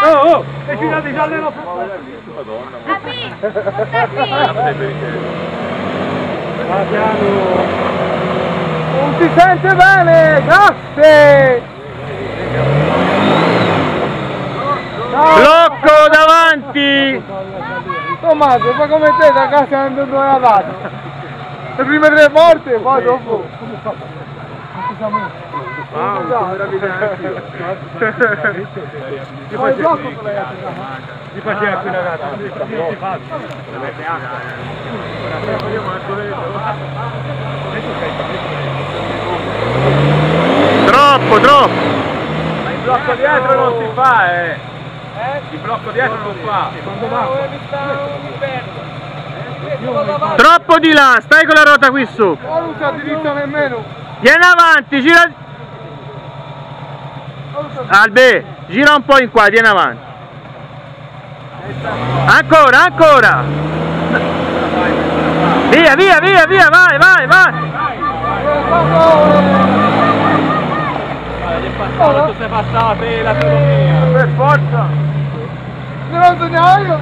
Oh, e ci date già nella Madonna. Non si sente bene, grazie! Blocco davanti! Tommaso, ma come te da casa non dove la vado? Le prime 3 morte, poi dopo. Ah, non sono anch'io. Ti faceva qui la gata, non ti faccio. Troppo, troppo! Ma il blocco dietro non si fa, Il blocco dietro non fa. Troppo di là, stai con la ruota qui su. Non usa diritto nemmeno. Vieni avanti, gira. Albe, gira un po' in qua, vieni avanti. Ancora, ancora. Via, via, via, via, vai, vai, vai. Tu sei passata la tua. Per forza. Non lo so neanche io.